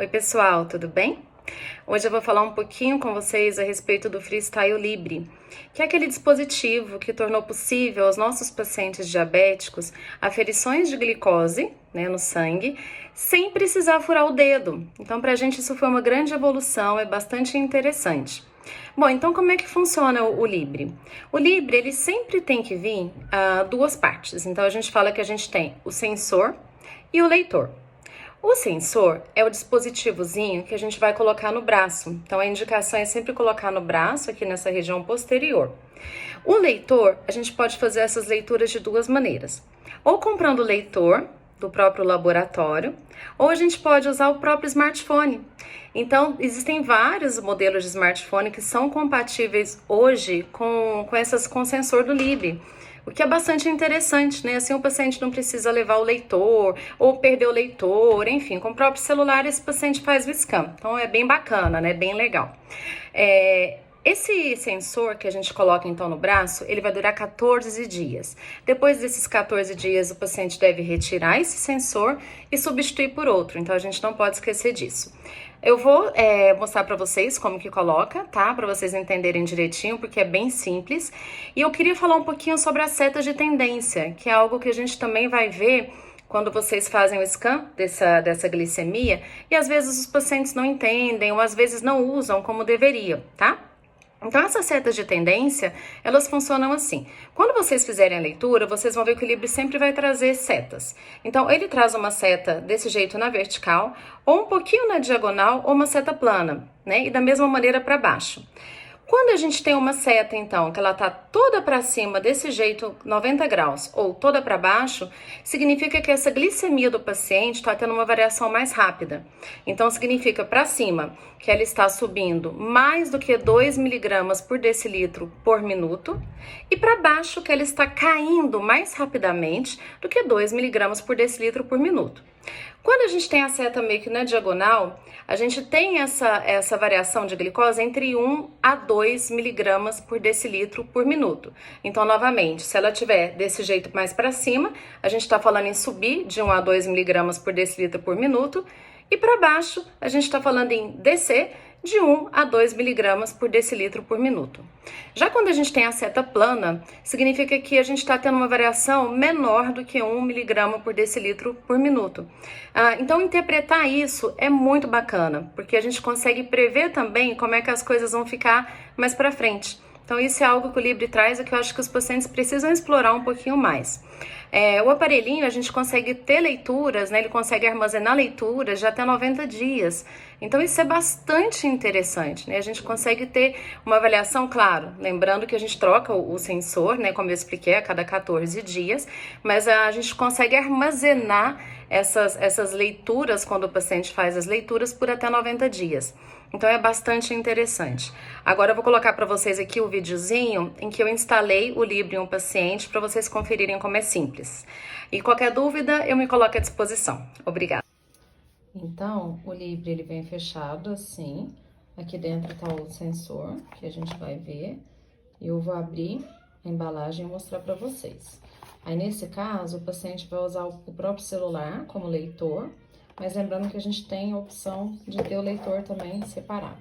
Oi pessoal, tudo bem? Hoje eu vou falar um pouquinho com vocês a respeito do Freestyle Libre, que é aquele dispositivo que tornou possível aos nossos pacientes diabéticos aferições de glicose, no sangue, sem precisar furar o dedo. Então pra gente isso foi uma grande evolução, é bastante interessante. Bom, então como é que funciona o Libre? O Libre, ele sempre tem que vir duas partes. Então a gente fala que a gente tem o sensor e o leitor. O sensor é o dispositivozinho que a gente vai colocar no braço. Então, a indicação é sempre colocar no braço, aqui nessa região posterior. O leitor, a gente pode fazer essas leituras de duas maneiras. Ou comprando o leitor do próprio laboratório, ou a gente pode usar o próprio smartphone. Então, existem vários modelos de smartphone que são compatíveis hoje com sensor do Libre. O que é bastante interessante, né? Assim o paciente não precisa levar o leitor ou perder o leitor, enfim, com o próprio celular esse paciente faz o scan. Então é bem bacana, né? Bem legal. Esse sensor que a gente coloca então no braço, ele vai durar 14 dias. Depois desses 14 dias, o paciente deve retirar esse sensor e substituir por outro. Então a gente não pode esquecer disso. Eu vou mostrar para vocês como que coloca, tá? Para vocês entenderem direitinho, porque é bem simples. E eu queria falar um pouquinho sobre as setas de tendência, que é algo que a gente também vai ver quando vocês fazem o scan dessa glicemia, e às vezes os pacientes não entendem, ou às vezes não usam como deveria, tá? Então, essas setas de tendência, elas funcionam assim. Quando vocês fizerem a leitura, vocês vão ver que o Libre sempre vai trazer setas. Então, ele traz uma seta desse jeito na vertical, ou um pouquinho na diagonal, ou uma seta plana, né? E da mesma maneira para baixo. Quando a gente tem uma seta, então, que ela tá toda para cima desse jeito, 90 graus, ou toda para baixo, significa que essa glicemia do paciente está tendo uma variação mais rápida. Então, significa para cima que ela está subindo mais do que 2 miligramas por decilitro por minuto, e para baixo que ela está caindo mais rapidamente do que 2 miligramas por decilitro por minuto. Quando a gente tem a seta meio que na diagonal, a gente tem essa variação de glicose entre 1 a 2 miligramas por decilitro por minuto. Então, novamente, se ela tiver desse jeito mais para cima, a gente está falando em subir de 1 a 2 miligramas por decilitro por minuto. E para baixo, a gente está falando em descer de 1 a 2 miligramas por decilitro por minuto. Já quando a gente tem a seta plana, significa que a gente está tendo uma variação menor do que 1 miligrama por decilitro por minuto. Então, interpretar isso é muito bacana, porque a gente consegue prever também como é que as coisas vão ficar mais para frente. Então, isso é algo que o Libre traz e que eu acho que os pacientes precisam explorar um pouquinho mais. O aparelhinho, a gente consegue ter leituras, né? Ele consegue armazenar leituras de até 90 dias. Então, isso é bastante interessante, né? A gente consegue ter uma avaliação, claro, lembrando que a gente troca o sensor, né? Como eu expliquei, a cada 14 dias, mas a gente consegue armazenar essas leituras quando o paciente faz as leituras por até 90 dias. Então é bastante interessante. Agora eu vou colocar para vocês aqui o videozinho em que eu instalei o Libre em um paciente para vocês conferirem como é simples. E qualquer dúvida eu me coloco à disposição. Obrigada. Então o Libre ele vem fechado assim. Aqui dentro está o sensor que a gente vai ver. Eu vou abrir a embalagem e mostrar para vocês. Aí nesse caso o paciente vai usar o próprio celular como leitor. Mas lembrando que a gente tem a opção de ter o leitor também separado.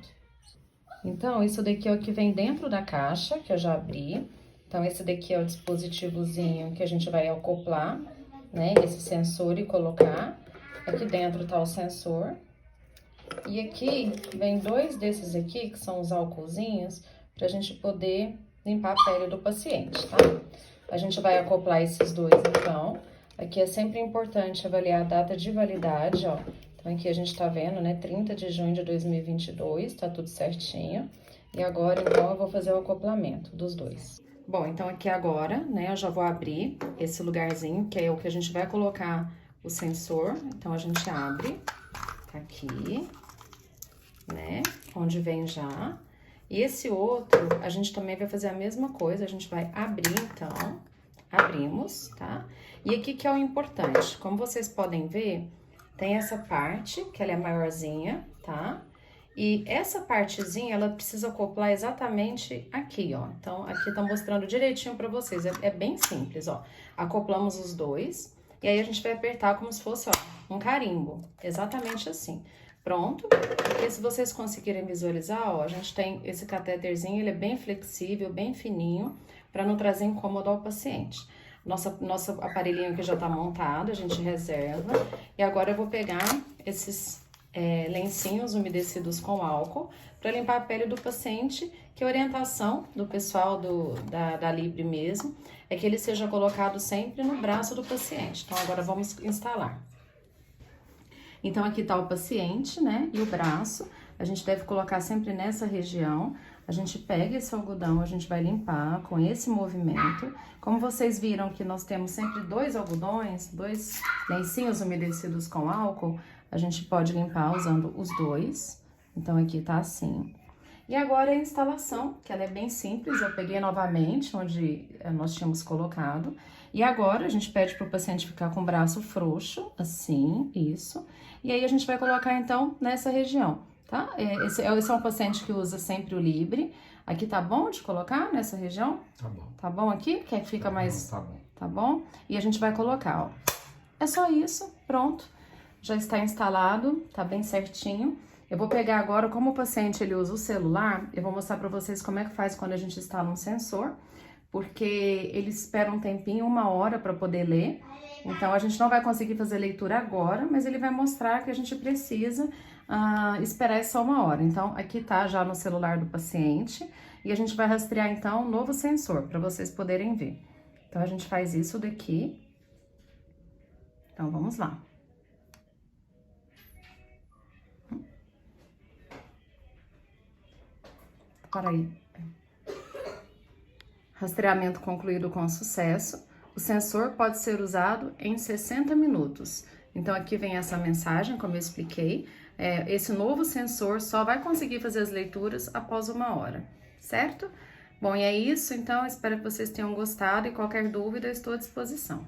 Então, isso daqui é o que vem dentro da caixa, que eu já abri. Então, esse daqui é o dispositivozinho que a gente vai acoplar, né? Esse sensor e colocar. Aqui dentro tá o sensor. E aqui vem dois desses aqui, que são os álcoolzinhos, pra gente poder limpar a pele do paciente, tá? A gente vai acoplar esses dois, então. Aqui é sempre importante avaliar a data de validade, ó. Então, aqui a gente tá vendo, né, 30 de junho de 2022, tá tudo certinho. E agora, então, eu vou fazer o acoplamento dos dois. Bom, então aqui agora, né, eu já vou abrir esse lugarzinho, que é o que a gente vai colocar o sensor. Então, a gente abre, tá aqui, né, onde vem já. E esse outro, a gente também vai fazer a mesma coisa, a gente vai abrir, então... Abrimos, tá? E aqui que é o importante, como vocês podem ver, tem essa parte, que ela é maiorzinha, tá? E essa partezinha, ela precisa acoplar exatamente aqui, ó. Então, aqui tá mostrando direitinho pra vocês, é bem simples, ó. Acoplamos os dois, e aí a gente vai apertar como se fosse, ó, um carimbo, exatamente assim. Pronto, porque se vocês conseguirem visualizar, ó, a gente tem esse catéterzinho, ele é bem flexível, bem fininho, para não trazer incômodo ao paciente. Nosso aparelhinho aqui já tá montado, a gente reserva. E agora eu vou pegar esses lencinhos umedecidos com álcool para limpar a pele do paciente, que a orientação do pessoal da Libre mesmo é que ele seja colocado sempre no braço do paciente. Então, agora vamos instalar. Então, aqui tá o paciente, né, e o braço. A gente deve colocar sempre nessa região. A gente pega esse algodão, a gente vai limpar com esse movimento. Como vocês viram que nós temos sempre 2 algodões, 2 lencinhos umedecidos com álcool, a gente pode limpar usando os 2. Então, aqui tá assim. E agora a instalação, que ela é bem simples, eu peguei novamente onde nós tínhamos colocado. E agora a gente pede pro paciente ficar com o braço frouxo, assim, isso. E aí a gente vai colocar então nessa região, tá? Esse é um paciente que usa sempre o Libre. Aqui tá bom de colocar nessa região? Tá bom. Tá bom aqui? Quer que fica mais... Tá bom. Tá bom? E a gente vai colocar, ó. É só isso, pronto. Já está instalado, tá bem certinho. Eu vou pegar agora, como o paciente ele usa o celular, eu vou mostrar pra vocês como é que faz quando a gente instala um sensor, porque ele espera um tempinho, 1 hora para poder ler. Então, a gente não vai conseguir fazer leitura agora, mas ele vai mostrar que a gente precisa esperar só 1 hora. Então, aqui tá já no celular do paciente e a gente vai rastrear, então, um novo sensor para vocês poderem ver. Então, a gente faz isso daqui. Então, vamos lá. Para aí. Rastreamento concluído com sucesso. O sensor pode ser usado em 60 minutos. Então, aqui vem essa mensagem, como eu expliquei. Esse novo sensor só vai conseguir fazer as leituras após 1 hora, certo? Bom, e é isso. Então, espero que vocês tenham gostado e qualquer dúvida, eu estou à disposição.